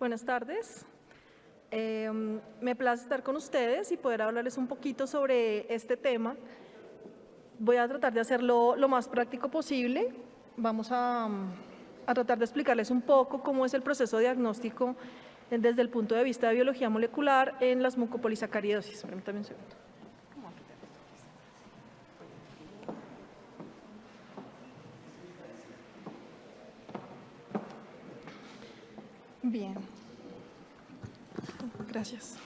Buenas tardes. Me place estar con ustedes y poder hablarles un poquito sobre este tema. Voy a tratar de hacerlo lo más práctico posible. Vamos a tratar de explicarles un poco cómo es el proceso diagnóstico desde el punto de vista de biología molecular en las mucopolisacaridosis. Permítame un segundo. Bien. Gracias.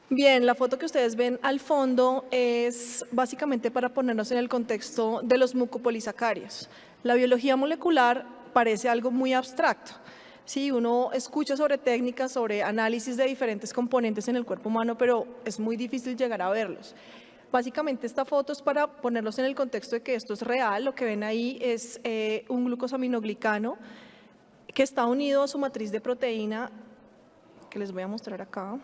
Bien, la foto que ustedes ven al fondo es básicamente para ponernos en el contexto de los mucopolisacarios. La biología molecular parece algo muy abstracto. Sí, uno escucha sobre técnicas, sobre análisis de diferentes componentes en el cuerpo humano, pero es muy difícil llegar a verlos. Básicamente esta foto es para ponerlos en el contexto de que esto es real. Lo que ven ahí es un glucosaminoglicano que está unido a su matriz de proteína, que les voy a mostrar acá.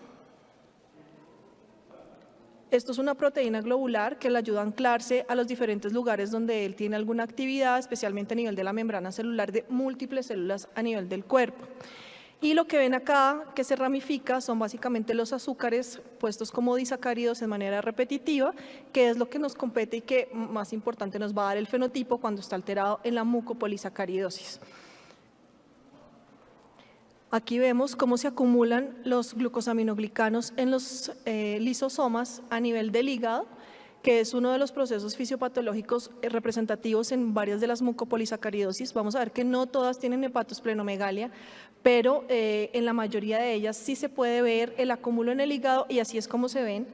Esto es una proteína globular que le ayuda a anclarse a los diferentes lugares donde él tiene alguna actividad, especialmente a nivel de la membrana celular de múltiples células a nivel del cuerpo. Y lo que ven acá, que se ramifica, son básicamente los azúcares puestos como disacáridos en manera repetitiva, que es lo que nos compete y que, más importante, nos va a dar el fenotipo cuando está alterado en la mucopolisacaridosis. Aquí vemos cómo se acumulan los glucosaminoglicanos en los lisosomas a nivel del hígado, que es uno de los procesos fisiopatológicos representativos en varias de las mucopolisacaridosis. Vamos a ver que no todas tienen hepatosplenomegalia, pero en la mayoría de ellas sí se puede ver el acúmulo en el hígado y así es como se ven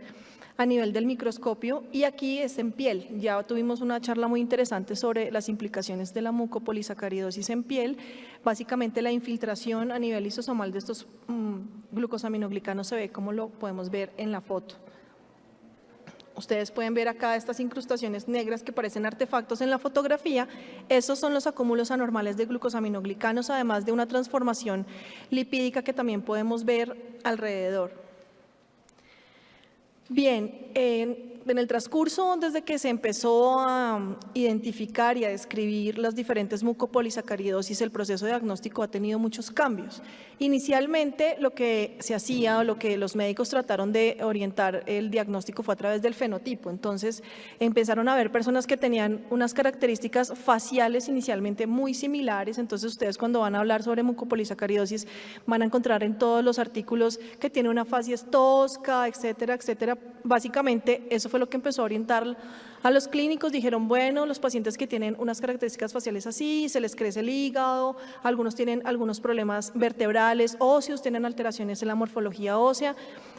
a nivel del microscopio, y aquí es en piel. Ya tuvimos una charla muy interesante sobre las implicaciones de la mucopolisacaridosis en piel. Básicamente la infiltración a nivel lisosomal de estos glucosaminoglicanos se ve como lo podemos ver en la foto. Ustedes pueden ver acá estas incrustaciones negras que parecen artefactos en la fotografía. Esos son los acúmulos anormales de glucosaminoglicanos, además de una transformación lipídica que también podemos ver alrededor. Bien, en el transcurso, desde que se empezó a identificar y a describir las diferentes mucopolisacaridosis, el proceso diagnóstico ha tenido muchos cambios. Inicialmente, lo que se hacía o lo que los médicos trataron de orientar el diagnóstico fue a través del fenotipo. Entonces, empezaron a ver personas que tenían unas características faciales inicialmente muy similares. Entonces, ustedes cuando van a hablar sobre mucopolisacaridosis van a encontrar en todos los artículos que tiene una facies tosca, etcétera, etcétera. Básicamente, eso fue lo que empezó a orientar a los clínicos. Dijeron, bueno, los pacientes que tienen unas características faciales así, se les crece el hígado, algunos tienen algunos problemas vertebrales, óseos, tienen alteraciones en la morfología ósea.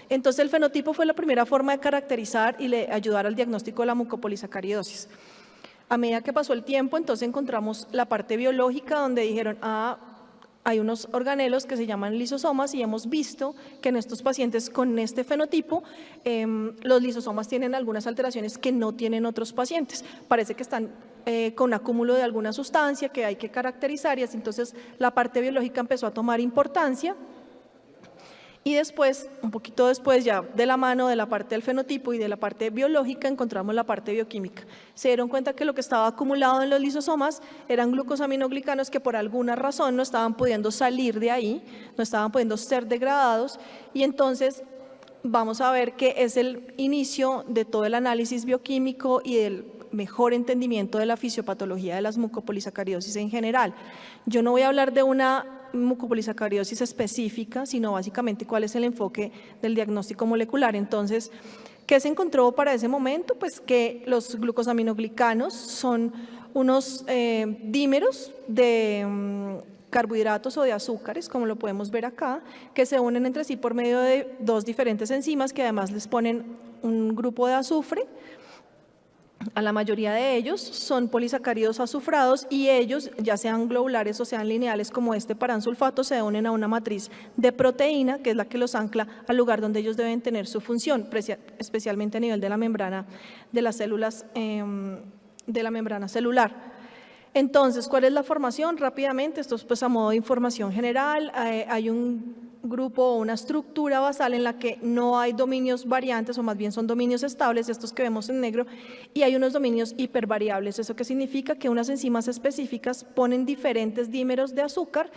Entonces, el fenotipo fue la primera forma de caracterizar y ayudar al diagnóstico de la mucopolisacaridosis. A medida que pasó el tiempo, entonces encontramos la parte biológica, donde dijeron, hay unos organelos que se llaman lisosomas y hemos visto que en estos pacientes con este fenotipo los lisosomas tienen algunas alteraciones que no tienen otros pacientes. Parece que están con acúmulo de alguna sustancia que hay que caracterizar, y así entonces la parte biológica empezó a tomar importancia. Y después, un poquito después, ya de la mano de la parte del fenotipo y de la parte biológica, encontramos la parte bioquímica. Se dieron cuenta que lo que estaba acumulado en los lisosomas eran glucosaminoglicanos que por alguna razón no estaban pudiendo salir de ahí, no estaban pudiendo ser degradados, y entonces vamos a ver que es el inicio de todo el análisis bioquímico y del mejor entendimiento de la fisiopatología de las mucopolisacaridosis en general. Yo no voy a hablar de una mucopolisacaridosis específica, sino básicamente cuál es el enfoque del diagnóstico molecular. Entonces, ¿qué se encontró para ese momento? Pues que los glucosaminoglicanos son unos dímeros de carbohidratos o de azúcares, como lo podemos ver acá, que se unen entre sí por medio de dos diferentes enzimas que además les ponen un grupo de azufre. A la mayoría de ellos son polisacáridos azufrados, y ellos, ya sean globulares o sean lineales como este paransulfato, se unen a una matriz de proteína que es la que los ancla al lugar donde ellos deben tener su función, especialmente a nivel de la membrana de las células de la membrana celular. Entonces, ¿cuál es la formación? Rápidamente, esto es pues a modo de información general. Hay un grupo o una estructura basal en la que no hay dominios variantes, o más bien son dominios estables, estos que vemos en negro, y hay unos dominios hipervariables. ¿Eso qué significa? Que unas enzimas específicas ponen diferentes dímeros de azúcar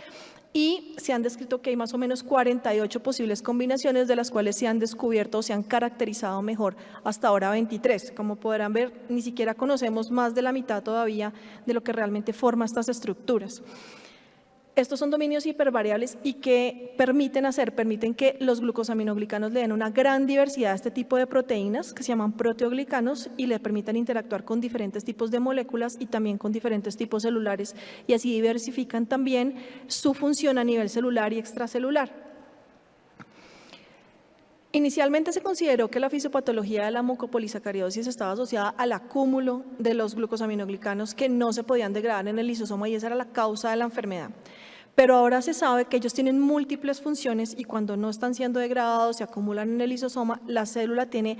y se han descrito que hay más o menos 48 posibles combinaciones, de las cuales se han descubierto o se han caracterizado mejor hasta ahora 23. Como podrán ver, ni siquiera conocemos más de la mitad todavía de lo que realmente forma estas estructuras. Estos son dominios hipervariables y que permiten que los glucosaminoglicanos le den una gran diversidad a este tipo de proteínas que se llaman proteoglicanos y le permitan interactuar con diferentes tipos de moléculas y también con diferentes tipos celulares, y así diversifican también su función a nivel celular y extracelular. Inicialmente se consideró que la fisiopatología de la mucopolisacaridosis estaba asociada al acúmulo de los glucosaminoglicanos que no se podían degradar en el lisosoma, y esa era la causa de la enfermedad. Pero ahora se sabe que ellos tienen múltiples funciones y cuando no están siendo degradados, se acumulan en el lisosoma, la célula tiene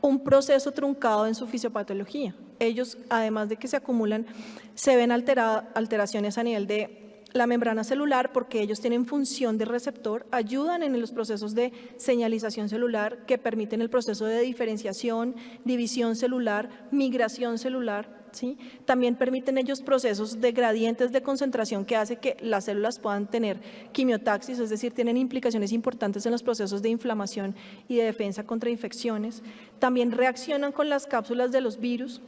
un proceso truncado en su fisiopatología. Ellos, además de que se acumulan, se ven alteraciones a nivel de la membrana celular, porque ellos tienen función de receptor, ayudan en los procesos de señalización celular que permiten el proceso de diferenciación, división celular, migración celular, ¿sí? También permiten ellos procesos de gradientes de concentración que hace que las células puedan tener quimiotaxis, es decir, tienen implicaciones importantes en los procesos de inflamación y de defensa contra infecciones. También reaccionan con las cápsulas de los virus,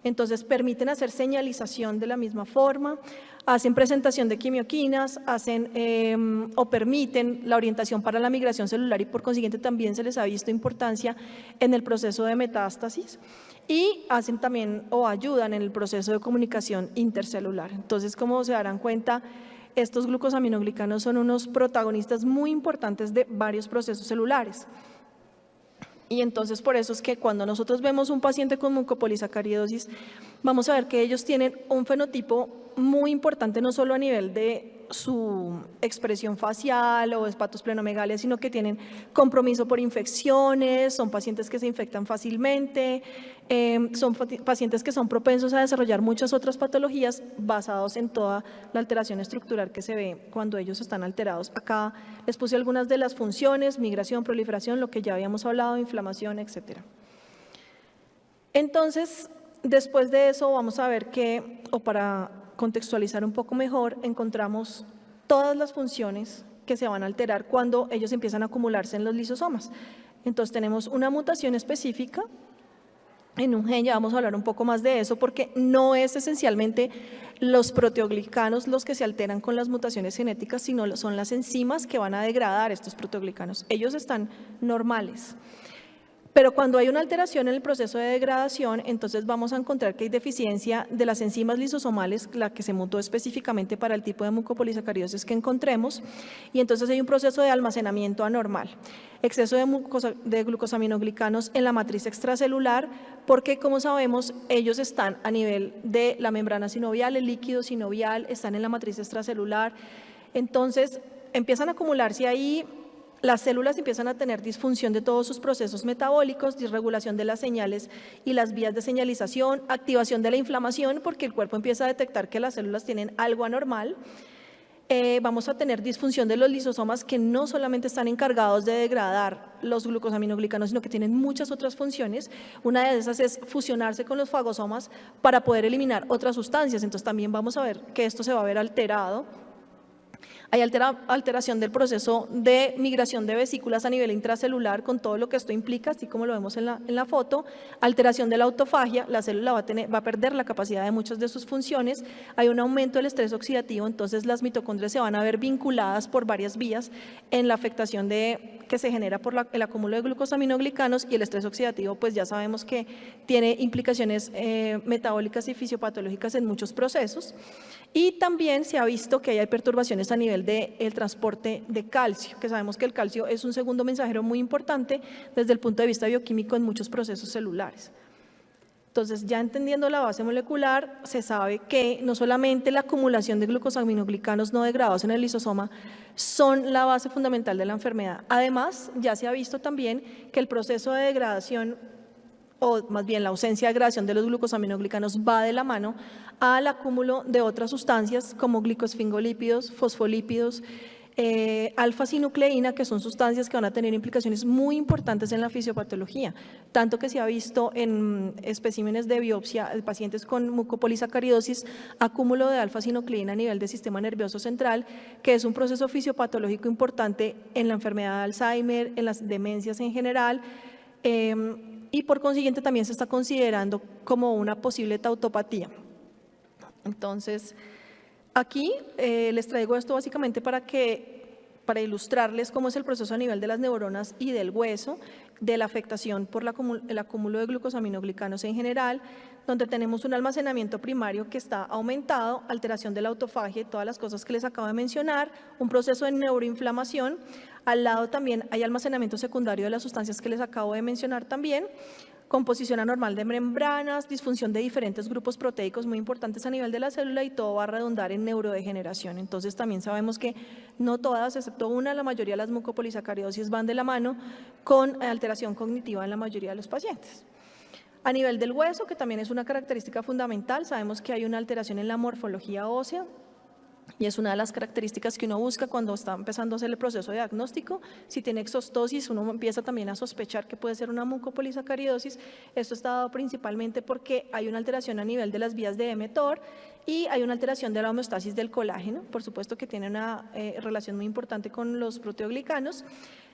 entonces permiten hacer señalización de la misma forma, hacen presentación de quimioquinas, o permiten la orientación para la migración celular, y por consiguiente también se les ha visto importancia en el proceso de metástasis, y hacen también o ayudan en el proceso de comunicación intercelular. Entonces, como se darán cuenta, estos glucosaminoglicanos son unos protagonistas muy importantes de varios procesos celulares. Y entonces por eso es que cuando nosotros vemos un paciente con mucopolisacaridosis, vamos a ver que ellos tienen un fenotipo muy importante, no solo a nivel de su expresión facial o hepatosplenomegalia, sino que tienen compromiso por infecciones, son pacientes que se infectan fácilmente, son pacientes que son propensos a desarrollar muchas otras patologías basados en toda la alteración estructural que se ve cuando ellos están alterados. Acá les puse algunas de las funciones: migración, proliferación, lo que ya habíamos hablado, inflamación, etc. Entonces, después de eso vamos a ver que, o para contextualizar un poco mejor, encontramos todas las funciones que se van a alterar cuando ellos empiezan a acumularse en los lisosomas. Entonces tenemos una mutación específica en un gen, ya vamos a hablar un poco más de eso, porque no es esencialmente los proteoglicanos los que se alteran con las mutaciones genéticas, sino son las enzimas que van a degradar estos proteoglicanos. Ellos están normales. Pero cuando hay una alteración en el proceso de degradación, entonces vamos a encontrar que hay deficiencia de las enzimas lisosomales, la que se mutó específicamente para el tipo de mucopolisacaridosis que encontremos, y entonces hay un proceso de almacenamiento anormal. Exceso de glucosaminoglicanos en la matriz extracelular, porque como sabemos, ellos están a nivel de la membrana sinovial, el líquido sinovial, están en la matriz extracelular, entonces empiezan a acumularse ahí. Las células empiezan a tener disfunción de todos sus procesos metabólicos, disregulación de las señales y las vías de señalización, activación de la inflamación, porque el cuerpo empieza a detectar que las células tienen algo anormal. Vamos a tener disfunción de los lisosomas, que no solamente están encargados de degradar los glucosaminoglicanos, sino que tienen muchas otras funciones. Una de esas es fusionarse con los fagosomas para poder eliminar otras sustancias. Entonces también vamos a ver que esto se va a ver alterado. Hay alteración del proceso de migración de vesículas a nivel intracelular, con todo lo que esto implica, así como lo vemos en la foto. Alteración de la autofagia, la célula va a perder la capacidad de muchas de sus funciones. Hay un aumento del estrés oxidativo, entonces las mitocondrias se van a ver vinculadas por varias vías en la afectación que se genera por el acúmulo de glucosaminoglicanos, y el estrés oxidativo pues ya sabemos que tiene implicaciones metabólicas y fisiopatológicas en muchos procesos. Y también se ha visto que hay perturbaciones a nivel del transporte de calcio, que sabemos que el calcio es un segundo mensajero muy importante desde el punto de vista bioquímico en muchos procesos celulares. Entonces, ya entendiendo la base molecular, se sabe que no solamente la acumulación de glucosaminoglicanos no degradados en el lisosoma son la base fundamental de la enfermedad. Además, ya se ha visto también que el proceso de degradación, o más bien la ausencia de degradación de los glucosaminoglicanos, va de la mano al acúmulo de otras sustancias como glicosfingolípidos, fosfolípidos, alfa-sinucleína, que son sustancias que van a tener implicaciones muy importantes en la fisiopatología, tanto que se ha visto en especímenes de biopsia de pacientes con mucopolisacaridosis, acúmulo de alfa-sinucleína a nivel del sistema nervioso central, que es un proceso fisiopatológico importante en la enfermedad de Alzheimer, en las demencias en general, y por consiguiente también se está considerando como una posible tautopatía. Entonces, aquí les traigo esto básicamente para ilustrarles cómo es el proceso a nivel de las neuronas y del hueso, de la afectación por el acúmulo de glucosaminoglicanos en general, donde tenemos un almacenamiento primario que está aumentado, alteración de la autofagia y todas las cosas que les acabo de mencionar, un proceso de neuroinflamación. Al lado también hay almacenamiento secundario de las sustancias que les acabo de mencionar también, composición anormal de membranas, disfunción de diferentes grupos proteicos muy importantes a nivel de la célula, y todo va a redundar en neurodegeneración. Entonces también sabemos que no todas, excepto una, la mayoría de las mucopolisacaridosis van de la mano con alteración cognitiva en la mayoría de los pacientes. A nivel del hueso, que también es una característica fundamental, sabemos que hay una alteración en la morfología ósea, y es una de las características que uno busca cuando está empezando a hacer el proceso de diagnóstico. Si tiene exostosis, uno empieza también a sospechar que puede ser una mucopolisacaridosis. Esto está dado principalmente porque hay una alteración a nivel de las vías de mTOR y hay una alteración de la homeostasis del colágeno, por supuesto que tiene una relación muy importante con los proteoglicanos.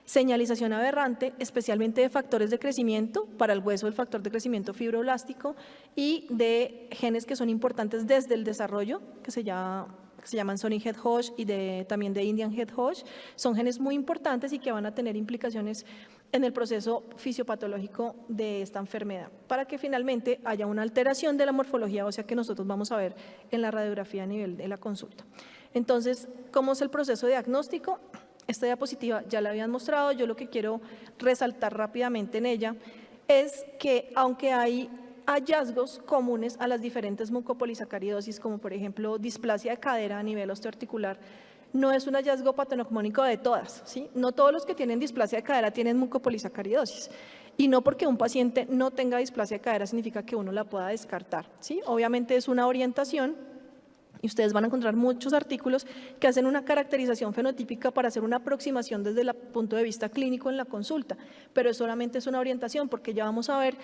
Señalización aberrante, especialmente de factores de crecimiento, para el hueso el factor de crecimiento fibroblástico, y de genes que son importantes desde el desarrollo, que se llaman Sony Head-Hodge y también de Indian Head-Hodge. Son genes muy importantes y que van a tener implicaciones en el proceso fisiopatológico de esta enfermedad, para que finalmente haya una alteración de la morfología ósea que nosotros vamos a ver en la radiografía a nivel de la consulta. Entonces, ¿cómo es el proceso diagnóstico? Esta diapositiva ya la habían mostrado, yo lo que quiero resaltar rápidamente en ella es que aunque hay hallazgos comunes a las diferentes mucopolisacaridosis, como por ejemplo displasia de cadera a nivel osteoarticular, no es un hallazgo patognomónico de todas, ¿sí? No todos los que tienen displasia de cadera tienen mucopolisacaridosis, y no porque un paciente no tenga displasia de cadera significa que uno la pueda descartar, ¿sí? Obviamente es una orientación, y ustedes van a encontrar muchos artículos que hacen una caracterización fenotípica para hacer una aproximación desde el punto de vista clínico en la consulta, pero solamente es una orientación, porque ya vamos a ver,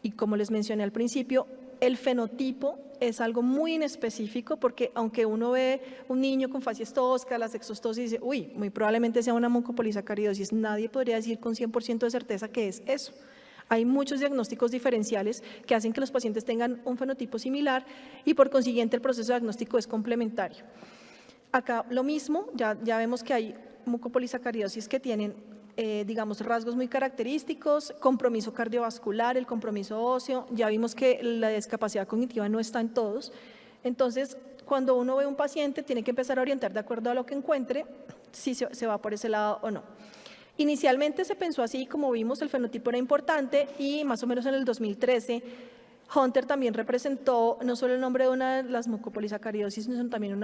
y como les mencioné al principio, el fenotipo es algo muy inespecífico, porque aunque uno ve un niño con facies toscas, las exostosis, y dice, uy, muy probablemente sea una mucopolisacaridosis, nadie podría decir con 100% de certeza que es eso. Hay muchos diagnósticos diferenciales que hacen que los pacientes tengan un fenotipo similar y por consiguiente el proceso diagnóstico es complementario. Acá lo mismo, ya vemos que hay mucopolisacaridosis que tienen digamos, rasgos muy característicos, compromiso cardiovascular, el compromiso óseo, ya vimos que la discapacidad cognitiva no está en todos. Entonces, cuando uno ve un paciente, tiene que empezar a orientar de acuerdo a lo que encuentre, si se va por ese lado o no. Inicialmente se pensó así, como vimos, el fenotipo era importante, y más o menos en el 2013, Hunter también representó no solo el nombre de una de las mucopolisacaridosis, sino también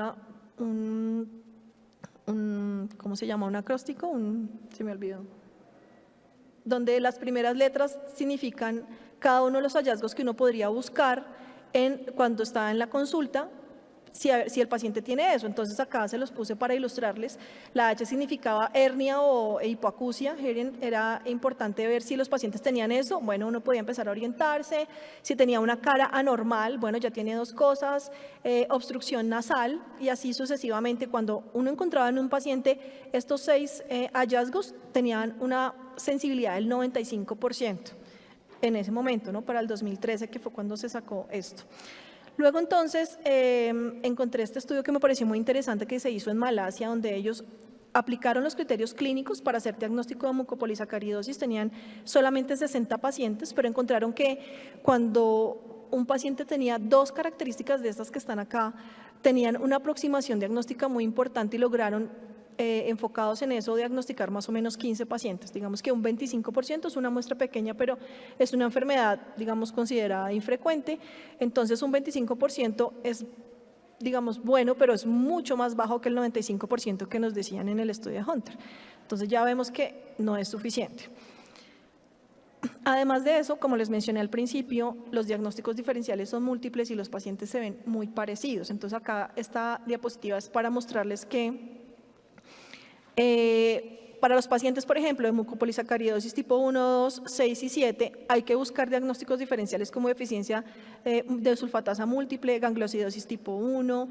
¿cómo se llama? Un acróstico, se me olvidó, donde las primeras letras significan cada uno de los hallazgos que uno podría buscar cuando está en la consulta, si el paciente tiene eso. Entonces acá se los puse para ilustrarles. La H significaba hernia o hipoacusia. Era importante ver si los pacientes tenían eso. Bueno, uno podía empezar a orientarse. Si tenía una cara anormal, bueno, ya tiene dos cosas, obstrucción nasal, y así sucesivamente. Cuando uno encontraba en un paciente estos 6 hallazgos, tenían una sensibilidad del 95% en ese momento, ¿no? Para el 2013, que fue cuando se sacó esto. Luego entonces encontré este estudio que me pareció muy interesante, que se hizo en Malasia, donde ellos aplicaron los criterios clínicos para hacer diagnóstico de mucopolisacaridosis. Tenían solamente 60 pacientes, pero encontraron que cuando un paciente tenía 2 características de estas que están acá, tenían una aproximación diagnóstica muy importante y lograron, enfocados en eso, diagnosticar más o menos 15 pacientes. Digamos que un 25% es una muestra pequeña, pero es una enfermedad, digamos, considerada infrecuente. Entonces un 25% es, digamos, bueno, pero es mucho más bajo que el 95% que nos decían en el estudio de Hunter. Entonces ya vemos que no es suficiente. Además de eso, como les mencioné al principio, los diagnósticos diferenciales son múltiples y los pacientes se ven muy parecidos. Entonces acá esta diapositiva es para mostrarles que Para los pacientes, por ejemplo, de mucopolisacaridosis tipo 1, 2, 6 y 7, hay que buscar diagnósticos diferenciales como deficiencia de sulfatasa múltiple, gangliosidosis tipo 1,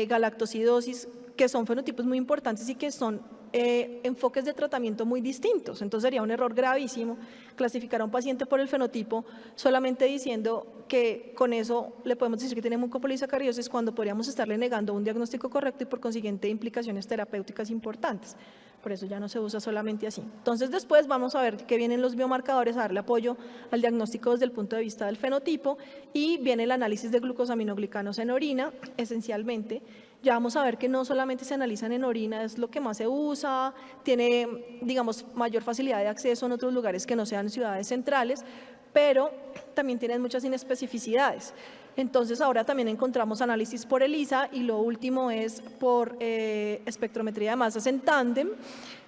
galactosidosis, que son fenotipos muy importantes y que son enfoques de tratamiento muy distintos. Entonces sería un error gravísimo clasificar a un paciente por el fenotipo solamente diciendo que con eso le podemos decir que tiene mucopolisacaridosis cuando podríamos estarle negando un diagnóstico correcto y por consiguiente implicaciones terapéuticas importantes. Por eso ya no se usa solamente así. Entonces después vamos a ver que vienen los biomarcadores a darle apoyo al diagnóstico desde el punto de vista del fenotipo y viene el análisis de glucosaminoglicanos en orina, esencialmente. Ya vamos a ver que no solamente se analizan en orina, es lo que más se usa, tiene, digamos, mayor facilidad de acceso en otros lugares que no sean ciudades centrales, pero también tienen muchas inespecificidades. Entonces ahora también encontramos análisis por ELISA y lo último es por espectrometría de masas en tándem,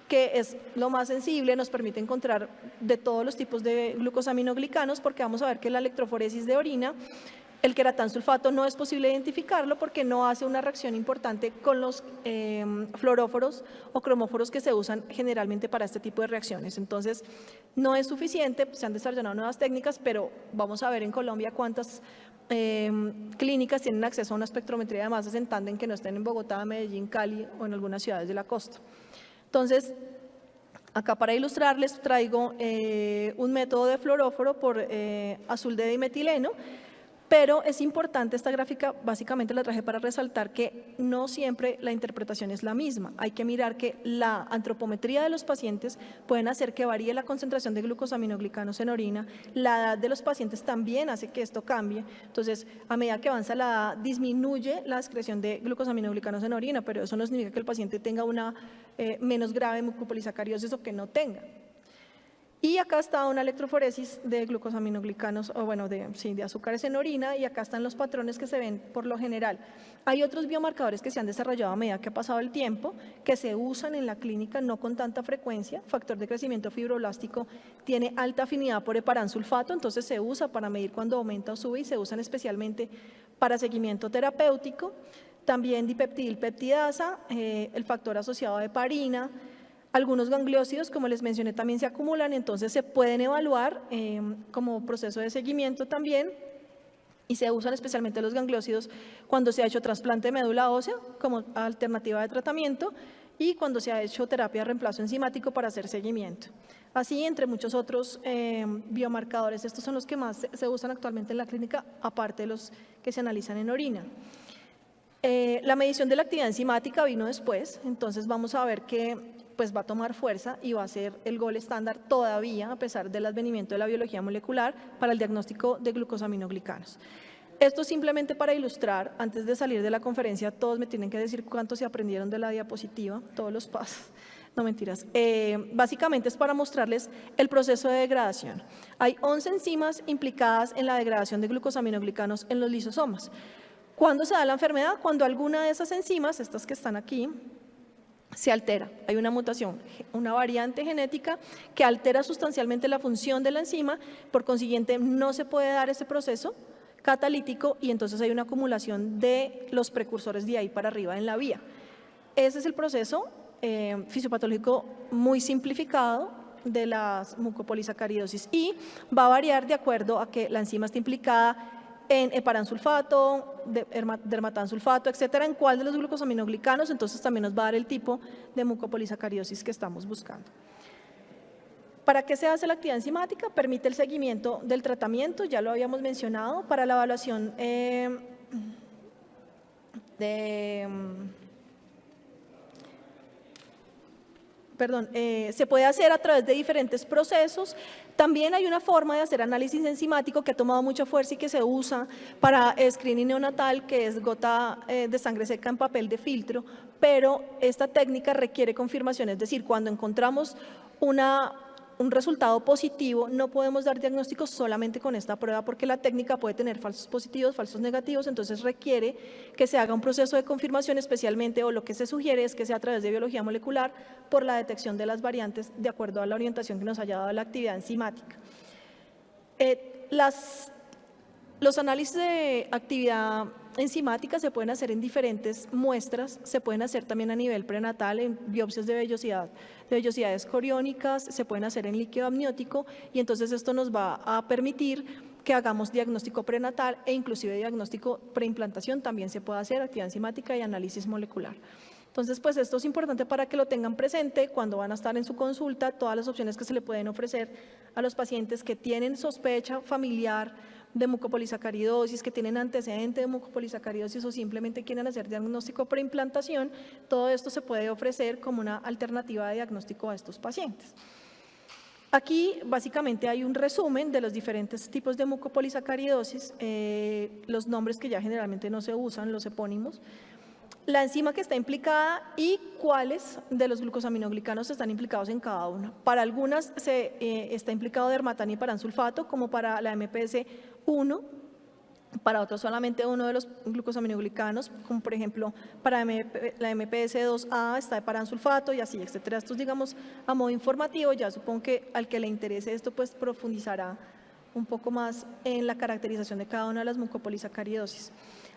que es lo más sensible, nos permite encontrar de todos los tipos de glucosaminoglicanos porque vamos a ver que la electroforesis de orina, el queratansulfato no es posible identificarlo porque no hace una reacción importante con los fluoróforos o cromóforos que se usan generalmente para este tipo de reacciones. Entonces, no es suficiente, se han desarrollado nuevas técnicas, pero vamos a ver en Colombia cuántas clínicas tienen acceso a una espectrometría de masas en tándem que no estén en Bogotá, Medellín, Cali o en algunas ciudades de la costa. Entonces, acá para ilustrarles traigo un método de fluoróforo por azul de dimetileno. Pero es importante esta gráfica, básicamente la traje para resaltar que no siempre la interpretación es la misma. Hay que mirar que la antropometría de los pacientes pueden hacer que varíe la concentración de glucosaminoglicanos en orina. La edad de los pacientes también hace que esto cambie. Entonces, a medida que avanza la edad, disminuye la excreción de glucosaminoglicanos en orina, pero eso no significa que el paciente tenga una menos grave mucopolisacaridosis o que no tenga. Y acá está una electroforesis de glucosaminoglicanos, o bueno, de azúcares en orina, y acá están los patrones que se ven por lo general. Hay otros biomarcadores que se han desarrollado a medida que ha pasado el tiempo, que se usan en la clínica, no con tanta frecuencia. Factor de crecimiento fibroblástico tiene alta afinidad por heparansulfato, entonces se usa para medir cuando aumenta o sube y se usan especialmente para seguimiento terapéutico. También dipeptidilpeptidasa, el factor asociado a heparina. Algunos gangliósidos, como les mencioné, también se acumulan, entonces se pueden evaluar como proceso de seguimiento también y se usan especialmente los gangliósidos cuando se ha hecho trasplante de médula ósea como alternativa de tratamiento y cuando se ha hecho terapia de reemplazo enzimático para hacer seguimiento. Así, entre muchos otros biomarcadores, estos son los que más se usan actualmente en la clínica, aparte de los que se analizan en orina. La medición de la actividad enzimática vino después, entonces vamos a ver que pues va a tomar fuerza y va a ser el gold estándar todavía, a pesar del advenimiento de la biología molecular, para el diagnóstico de glucosaminoglicanos. Esto simplemente para ilustrar, antes de salir de la conferencia, todos me tienen que decir cuánto se aprendieron de la diapositiva, todos los pasos. No, mentiras. Básicamente es para mostrarles el proceso de degradación. Hay 11 enzimas implicadas en la degradación de glucosaminoglicanos en los lisosomas. ¿Cuándo se da la enfermedad? Cuando alguna de esas enzimas, estas que están aquí, se altera. Hay una mutación, una variante genética que altera sustancialmente la función de la enzima, por consiguiente no se puede dar ese proceso catalítico y entonces hay una acumulación de los precursores de ahí para arriba en la vía. Ese es el proceso fisiopatológico muy simplificado de la mucopolisacaridosis y va a variar de acuerdo a que la enzima esté implicada en heparansulfato, dermatansulfato, etcétera, en cuál de los glucosaminoglicanos, entonces también nos va a dar el tipo de mucopolisacaridosis que estamos buscando. ¿Para qué se hace la actividad enzimática? Permite el seguimiento del tratamiento, ya lo habíamos mencionado, para la evaluación se puede hacer a través de diferentes procesos. También hay una forma de hacer análisis enzimático que ha tomado mucha fuerza y que se usa para screening neonatal, que es gota de sangre seca en papel de filtro, pero esta técnica requiere confirmación, es decir, cuando encontramos un resultado positivo, no podemos dar diagnósticos solamente con esta prueba porque la técnica puede tener falsos positivos, falsos negativos, entonces requiere que se haga un proceso de confirmación especialmente, o lo que se sugiere es que sea a través de biología molecular por la detección de las variantes de acuerdo a la orientación que nos haya dado la actividad enzimática. Los análisis de actividad enzimática se pueden hacer en diferentes muestras, se pueden hacer también a nivel prenatal en biopsias de vellosidades coriónicas, se pueden hacer en líquido amniótico y entonces esto nos va a permitir que hagamos diagnóstico prenatal e inclusive diagnóstico preimplantación, también se puede hacer actividad enzimática y análisis molecular. Entonces, pues esto es importante para que lo tengan presente cuando van a estar en su consulta, todas las opciones que se le pueden ofrecer a los pacientes que tienen sospecha familiar de mucopolisacaridosis, que tienen antecedente de mucopolisacaridosis o simplemente quieren hacer diagnóstico preimplantación, todo esto se puede ofrecer como una alternativa de diagnóstico a estos pacientes. Aquí básicamente hay un resumen de los diferentes tipos de mucopolisacaridosis, los nombres que ya generalmente no se usan, los epónimos, la enzima que está implicada y cuáles de los glucosaminoglicanos están implicados en cada una. Para algunas está implicado dermatan y paransulfato, como para la MPS 1, para otros solamente uno de los glucosaminoglicanos, como por ejemplo para la MPS 2A está de paransulfato y así, etcétera. Esto es, digamos, a modo informativo, ya supongo que al que le interese esto, pues profundizará un poco más en la caracterización de cada una de las mucopolisacaridosis.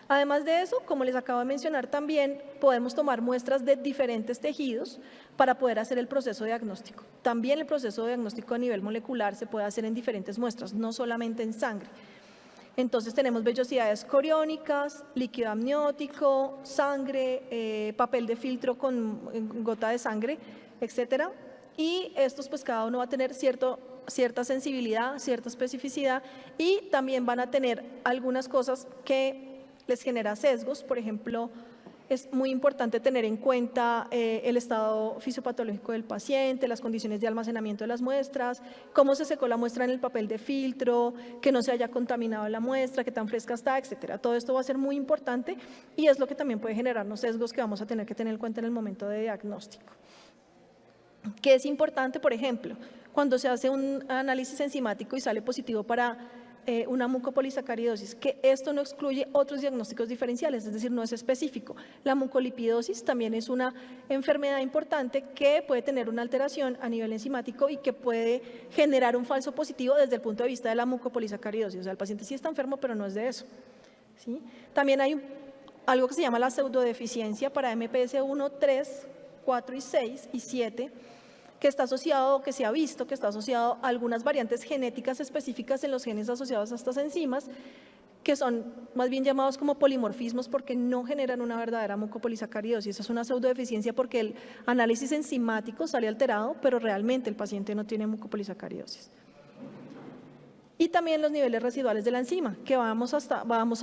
Además de eso, como les acabo de mencionar también, podemos tomar muestras de diferentes tejidos para poder hacer el proceso diagnóstico. También el proceso diagnóstico a nivel molecular se puede hacer en diferentes muestras, no solamente en sangre. Entonces tenemos vellosidades coriónicas, líquido amniótico, sangre, papel de filtro con gota de sangre, etcétera. Y estos pues cada uno va a tener cierta sensibilidad, cierta especificidad y también van a tener algunas cosas que les genera sesgos. Por ejemplo, es muy importante tener en cuenta el estado fisiopatológico del paciente, las condiciones de almacenamiento de las muestras, cómo se secó la muestra en el papel de filtro, que no se haya contaminado la muestra, qué tan fresca está, etcétera. Todo esto va a ser muy importante y es lo que también puede generarnos sesgos que vamos a tener que tener en cuenta en el momento de diagnóstico. ¿Qué es importante? Por ejemplo, cuando se hace un análisis enzimático y sale positivo para una mucopolisacaridosis, que esto no excluye otros diagnósticos diferenciales, es decir, no es específico. La mucolipidosis también es una enfermedad importante que puede tener una alteración a nivel enzimático y que puede generar un falso positivo desde el punto de vista de la mucopolisacaridosis. O sea, el paciente sí está enfermo, pero no es de eso, ¿sí? También hay algo que se llama la pseudodeficiencia para MPS 1, 3, 4 y 6 y 7, que está asociado, que se ha visto que está asociado a algunas variantes genéticas específicas en los genes asociados a estas enzimas, que son más bien llamados como polimorfismos porque no generan una verdadera mucopolisacaridosis. Es una pseudodeficiencia porque el análisis enzimático sale alterado, pero realmente el paciente no tiene mucopolisacaridosis. Y también los niveles residuales de la enzima, que vamos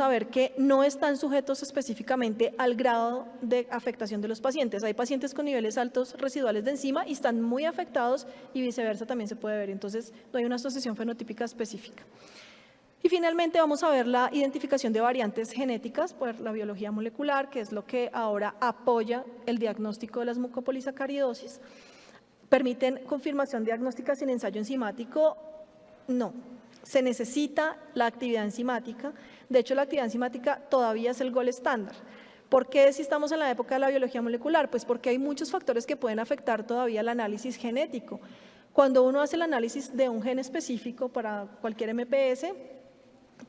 a ver que no están sujetos específicamente al grado de afectación de los pacientes. Hay pacientes con niveles altos residuales de enzima y están muy afectados y viceversa también se puede ver. Entonces, no hay una asociación fenotípica específica. Y finalmente vamos a ver la identificación de variantes genéticas por la biología molecular, que es lo que ahora apoya el diagnóstico de las mucopolisacaridosis. ¿Permiten confirmación diagnóstica sin ensayo enzimático? No. Se necesita la actividad enzimática. De hecho, la actividad enzimática todavía es el gold estándar. ¿Por qué si estamos en la época de la biología molecular? Pues porque hay muchos factores que pueden afectar todavía el análisis genético. Cuando uno hace el análisis de un gen específico para cualquier MPS,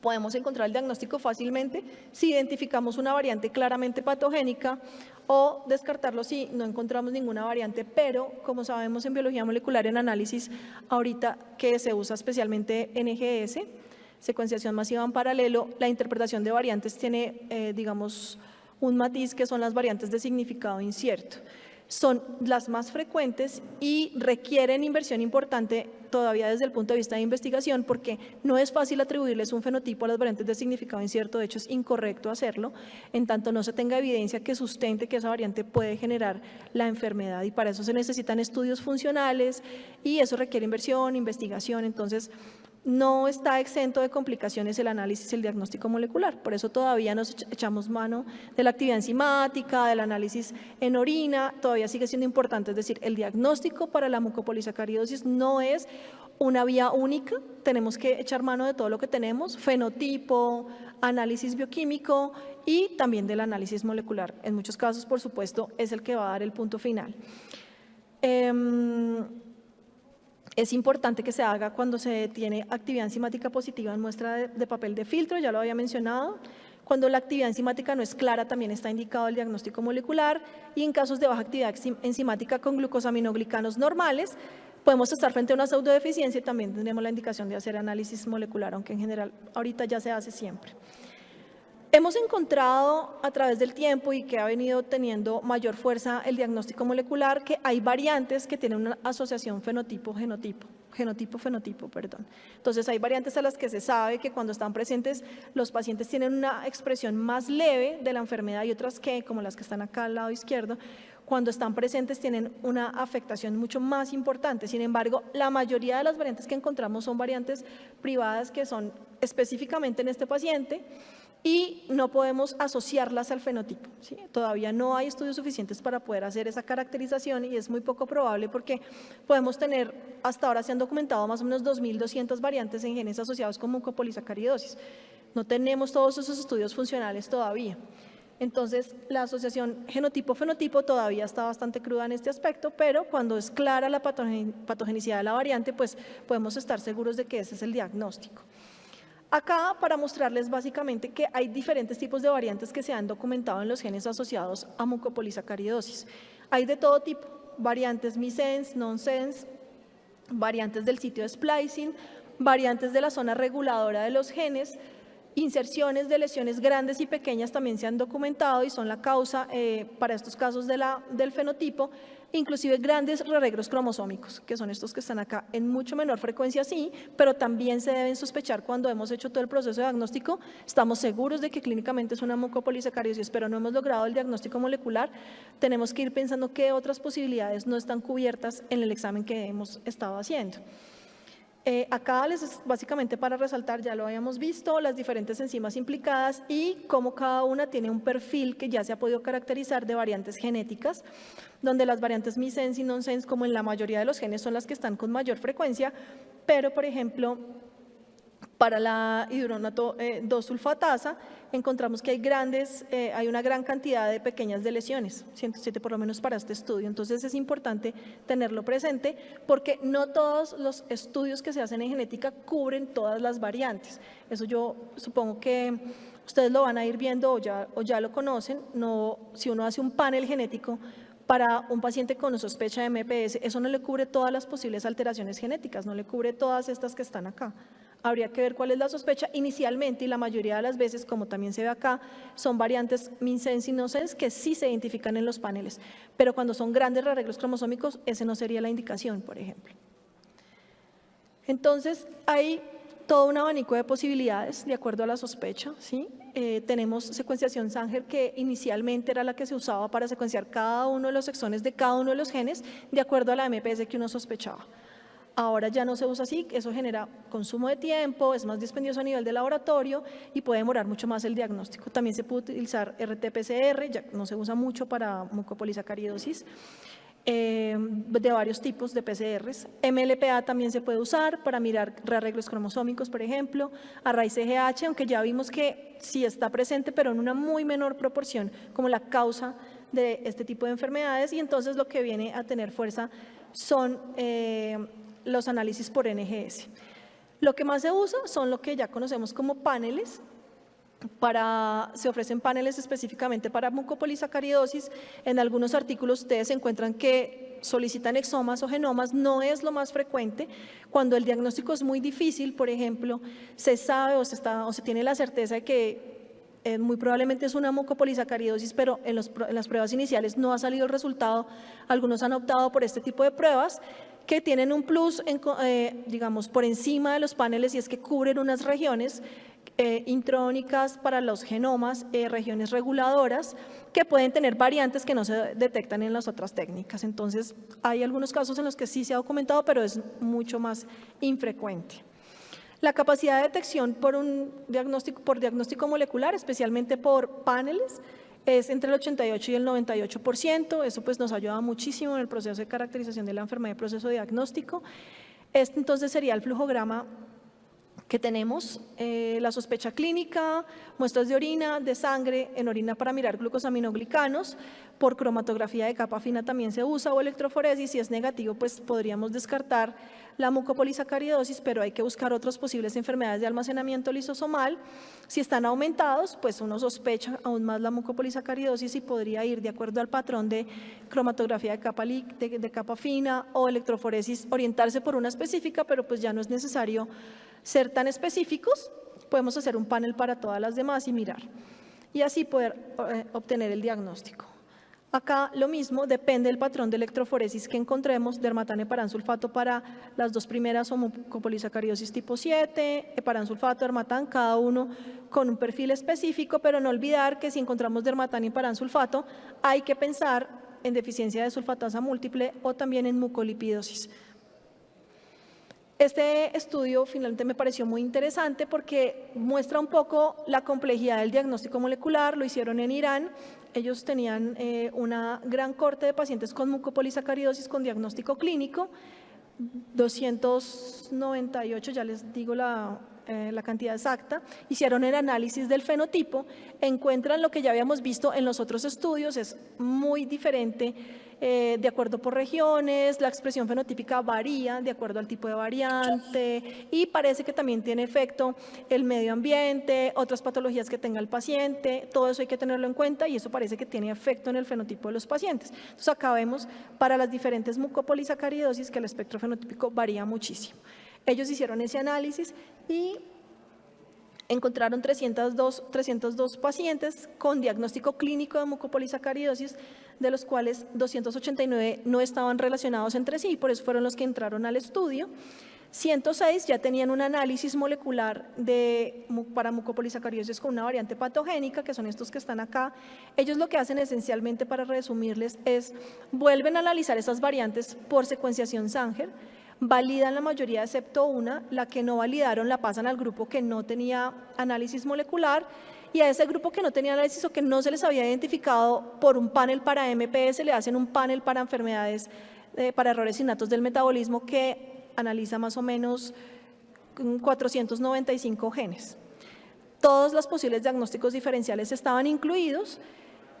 podemos encontrar el diagnóstico fácilmente si identificamos una variante claramente patogénica o descartarlo si no encontramos ninguna variante, pero como sabemos en biología molecular en análisis ahorita que se usa especialmente NGS, secuenciación masiva en paralelo, la interpretación de variantes tiene, digamos, un matiz que son las variantes de significado incierto. Son las más frecuentes y requieren inversión importante todavía desde el punto de vista de investigación porque no es fácil atribuirles un fenotipo a las variantes de significado incierto, de hecho es incorrecto hacerlo, en tanto no se tenga evidencia que sustente que esa variante puede generar la enfermedad y para eso se necesitan estudios funcionales y eso requiere inversión, investigación, entonces no está exento de complicaciones el análisis y el diagnóstico molecular, por eso todavía nos echamos mano de la actividad enzimática, del análisis en orina, todavía sigue siendo importante, es decir, el diagnóstico para la mucopolisacaridosis no es una vía única, tenemos que echar mano de todo lo que tenemos, fenotipo, análisis bioquímico y también del análisis molecular. En muchos casos, por supuesto, es el que va a dar el punto final. es importante que se haga cuando se tiene actividad enzimática positiva en muestra de papel de filtro, ya lo había mencionado. Cuando la actividad enzimática no es clara, también está indicado el diagnóstico molecular, y en casos de baja actividad enzimática con glucosaminoglicanos normales, podemos estar frente a una pseudodeficiencia y también tendremos la indicación de hacer análisis molecular, aunque en general ahorita ya se hace siempre. Hemos encontrado a través del tiempo y que ha venido teniendo mayor fuerza el diagnóstico molecular que hay variantes que tienen una asociación fenotipo-fenotipo. Entonces hay variantes a las que se sabe que cuando están presentes los pacientes tienen una expresión más leve de la enfermedad y otras que, como las que están acá al lado izquierdo, cuando están presentes tienen una afectación mucho más importante. Sin embargo, la mayoría de las variantes que encontramos son variantes privadas que son específicamente en este paciente y no podemos asociarlas al fenotipo, ¿sí? Todavía no hay estudios suficientes para poder hacer esa caracterización y es muy poco probable porque podemos tener, hasta ahora se han documentado más o menos 2.200 variantes en genes asociados con mucopolisacaridosis. No tenemos todos esos estudios funcionales todavía. Entonces, la asociación genotipo-fenotipo todavía está bastante cruda en este aspecto, pero cuando es clara la patogenicidad de la variante, pues podemos estar seguros de que ese es el diagnóstico. Acá, para mostrarles básicamente que hay diferentes tipos de variantes que se han documentado en los genes asociados a mucopolisacaridosis. Hay de todo tipo, variantes missense, nonsense, variantes del sitio de splicing, variantes de la zona reguladora de los genes, inserciones de lesiones grandes y pequeñas también se han documentado y son la causa para estos casos del fenotipo, inclusive grandes rearreglos cromosómicos, que son estos que están acá, en mucho menor frecuencia sí, pero también se deben sospechar cuando hemos hecho todo el proceso de diagnóstico, estamos seguros de que clínicamente es una mucopolisacaridosis, pero no hemos logrado el diagnóstico molecular, tenemos que ir pensando qué otras posibilidades no están cubiertas en el examen que hemos estado haciendo. Acá básicamente para resaltar, ya lo habíamos visto, las diferentes enzimas implicadas y cómo cada una tiene un perfil que ya se ha podido caracterizar de variantes genéticas, donde las variantes missense y nonsense, como en la mayoría de los genes, son las que están con mayor frecuencia, pero por ejemplo, para la hidronato 2-sulfatasa, encontramos que hay una gran cantidad de pequeñas lesiones, 107 por lo menos para este estudio. Entonces es importante tenerlo presente porque no todos los estudios que se hacen en genética cubren todas las variantes. Eso yo supongo que ustedes lo van a ir viendo o ya lo conocen. No, si uno hace un panel genético para un paciente con sospecha de MPS, eso no le cubre todas las posibles alteraciones genéticas, no le cubre todas estas que están acá. Habría que ver cuál es la sospecha inicialmente y la mayoría de las veces, como también se ve acá, son variantes missense y nonsense que sí se identifican en los paneles, pero cuando son grandes rearreglos cromosómicos, ese no sería la indicación, por ejemplo. Entonces, hay todo un abanico de posibilidades de acuerdo a la sospecha, ¿sí? Tenemos secuenciación Sanger, que inicialmente era la que se usaba para secuenciar cada uno de los exones de cada uno de los genes de acuerdo a la MPS que uno sospechaba. Ahora ya no se usa así, eso genera consumo de tiempo, es más dispendioso a nivel de laboratorio y puede demorar mucho más el diagnóstico. También se puede utilizar RT-PCR, ya no se usa mucho para mucopolisacaridosis, de varios tipos de PCRs. MLPA también se puede usar para mirar rearreglos cromosómicos, por ejemplo, Array-CGH, aunque ya vimos que sí está presente, pero en una muy menor proporción como la causa de este tipo de enfermedades, y entonces lo que viene a tener fuerza son los análisis por NGS. Lo que más se usa son lo que ya conocemos como paneles. Se ofrecen paneles específicamente para mucopolisacaridosis. En algunos artículos ustedes encuentran que solicitan exomas o genomas, no es lo más frecuente. Cuando el diagnóstico es muy difícil, por ejemplo, se sabe o se tiene la certeza de que muy probablemente es una mucopolisacaridosis, pero en las pruebas iniciales no ha salido el resultado. Algunos han optado por este tipo de pruebas que tienen un plus, digamos, por encima de los paneles, y es que cubren unas regiones intrónicas para los genomas, regiones reguladoras, que pueden tener variantes que no se detectan en las otras técnicas. Entonces, hay algunos casos en los que sí se ha documentado, pero es mucho más infrecuente. La capacidad de detección por diagnóstico molecular, especialmente por paneles, es entre el 88 y el 98%, eso pues nos ayuda muchísimo en el proceso de caracterización de la enfermedad y proceso diagnóstico. Este entonces sería el flujograma que tenemos la sospecha clínica, muestras de orina, de sangre, en orina para mirar glucosaminoglicanos, por cromatografía de capa fina también se usa, o electroforesis. Si es negativo, pues podríamos descartar la mucopolisacaridosis, pero hay que buscar otras posibles enfermedades de almacenamiento lisosomal. Si están aumentados, pues uno sospecha aún más la mucopolisacaridosis y podría ir de acuerdo al patrón de cromatografía de capa fina o electroforesis, orientarse por una específica, pero pues ya no es necesario ser tan específicos, podemos hacer un panel para todas las demás y mirar, y así poder obtener el diagnóstico. Acá lo mismo, depende del patrón de electroforesis que encontremos, dermatane paransulfato para las dos primeras o mucopolisacaridosis tipo 7, paransulfato, dermatán, cada uno con un perfil específico, pero no olvidar que si encontramos dermatane y paransulfato, hay que pensar en deficiencia de sulfatasa múltiple o también en mucolipidosis. Este estudio finalmente me pareció muy interesante porque muestra un poco la complejidad del diagnóstico molecular. Lo hicieron en Irán. Ellos tenían una gran corte de pacientes con mucopolisacaridosis con diagnóstico clínico, 298, ya les digo la cantidad exacta. Hicieron el análisis del fenotipo, encuentran lo que ya habíamos visto en los otros estudios, es muy diferente de acuerdo por regiones, la expresión fenotípica varía de acuerdo al tipo de variante y parece que también tiene efecto el medio ambiente, otras patologías que tenga el paciente, todo eso hay que tenerlo en cuenta y eso parece que tiene efecto en el fenotipo de los pacientes. Entonces acá vemos para las diferentes mucopolisacaridosis que el espectro fenotípico varía muchísimo. Ellos hicieron ese análisis y encontraron 302 pacientes con diagnóstico clínico de mucopolisacaridosis, de los cuales 289 no estaban relacionados entre sí, por eso fueron los que entraron al estudio. 106 ya tenían un análisis molecular para mucopolisacaridosis con una variante patogénica, que son estos que están acá. Ellos lo que hacen esencialmente, para resumirles, es vuelven a analizar esas variantes por secuenciación Sanger, validan la mayoría excepto una, la que no validaron la pasan al grupo que no tenía análisis molecular, y a ese grupo que no tenía análisis o que no se les había identificado por un panel para MPS, le hacen un panel para enfermedades, para errores innatos del metabolismo que analiza más o menos 495 genes. Todos los posibles diagnósticos diferenciales estaban incluidos.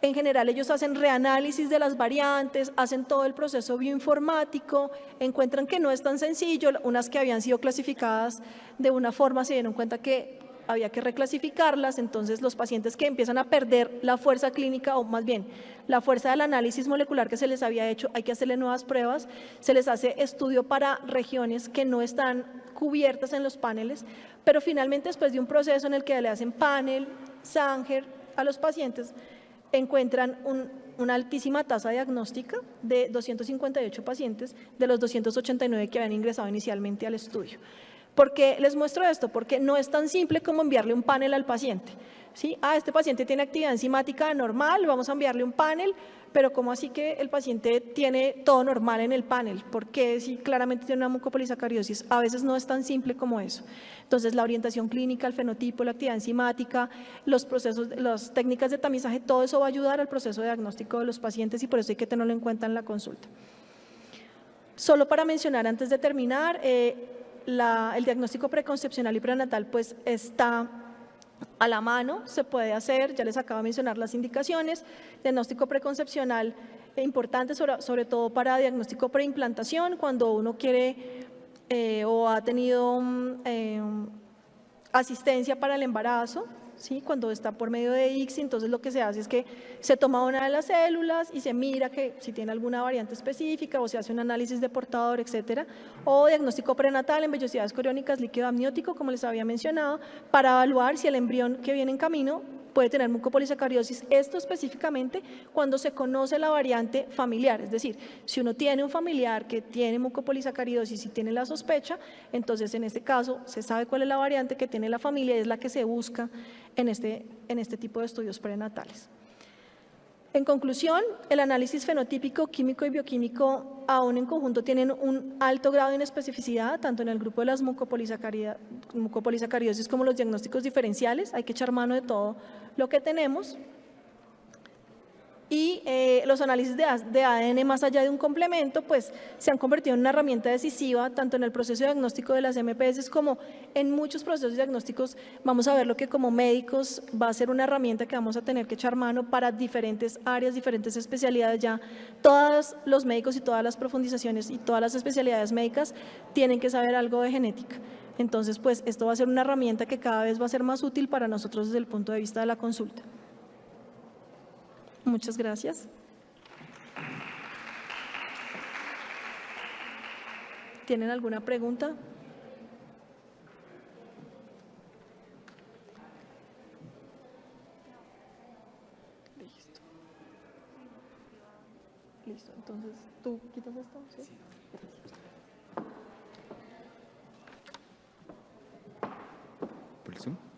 En general, ellos hacen reanálisis de las variantes, hacen todo el proceso bioinformático, encuentran que no es tan sencillo, unas que habían sido clasificadas de una forma se dieron cuenta que había que reclasificarlas, entonces los pacientes que empiezan a perder la fuerza clínica, o más bien la fuerza del análisis molecular que se les había hecho, hay que hacerle nuevas pruebas, se les hace estudio para regiones que no están cubiertas en los paneles, pero finalmente después de un proceso en el que le hacen panel, Sanger a los pacientes, encuentran una altísima tasa diagnóstica de 258 pacientes de los 289 que habían ingresado inicialmente al estudio. ¿Por qué les muestro esto? Porque no es tan simple como enviarle un panel al paciente. ¿Sí? Este paciente tiene actividad enzimática normal, vamos a enviarle un panel, pero ¿cómo así que el paciente tiene todo normal en el panel? ¿Por qué si claramente tiene una mucopolisacaridosis? A veces no es tan simple como eso. Entonces, la orientación clínica, el fenotipo, la actividad enzimática, los procesos, las técnicas de tamizaje, todo eso va a ayudar al proceso de diagnóstico de los pacientes y por eso hay que tenerlo en cuenta en la consulta. Solo para mencionar antes de terminar, el diagnóstico preconcepcional y prenatal pues está a la mano, se puede hacer, ya les acabo de mencionar las indicaciones. Diagnóstico preconcepcional importante sobre todo para diagnóstico preimplantación, cuando uno quiere o ha tenido asistencia para el embarazo, ¿sí? Cuando está por medio de ICSI, entonces lo que se hace es que se toma una de las células y se mira que si tiene alguna variante específica o se hace un análisis de portador, etcétera. O diagnóstico prenatal en vellosidades coriónicas, líquido amniótico, como les había mencionado, para evaluar si el embrión que viene en camino puede tener mucopolisacaridosis, esto específicamente cuando se conoce la variante familiar, es decir, si uno tiene un familiar que tiene mucopolisacaridosis y tiene la sospecha, entonces en este caso se sabe cuál es la variante que tiene la familia y es la que se busca en este tipo de estudios prenatales. En conclusión, el análisis fenotípico, químico y bioquímico aún en conjunto tienen un alto grado de inespecificidad, tanto en el grupo de las mucopolisacaridosis como los diagnósticos diferenciales. Hay que echar mano de todo lo que tenemos. y los análisis de ADN más allá de un complemento, pues se han convertido en una herramienta decisiva tanto en el proceso diagnóstico de las MPS como en muchos procesos diagnósticos. Vamos a ver lo que como médicos va a ser una herramienta que vamos a tener que echar mano para diferentes áreas, diferentes especialidades. Ya todos los médicos y todas las profundizaciones y todas las especialidades médicas tienen que saber algo de genética. Entonces, pues esto va a ser una herramienta que cada vez va a ser más útil para nosotros desde el punto de vista de la consulta. Muchas gracias. ¿Tienen alguna pregunta? Listo. Listo. Entonces, ¿tú quitas esto? Sí. ¿Por Zoom?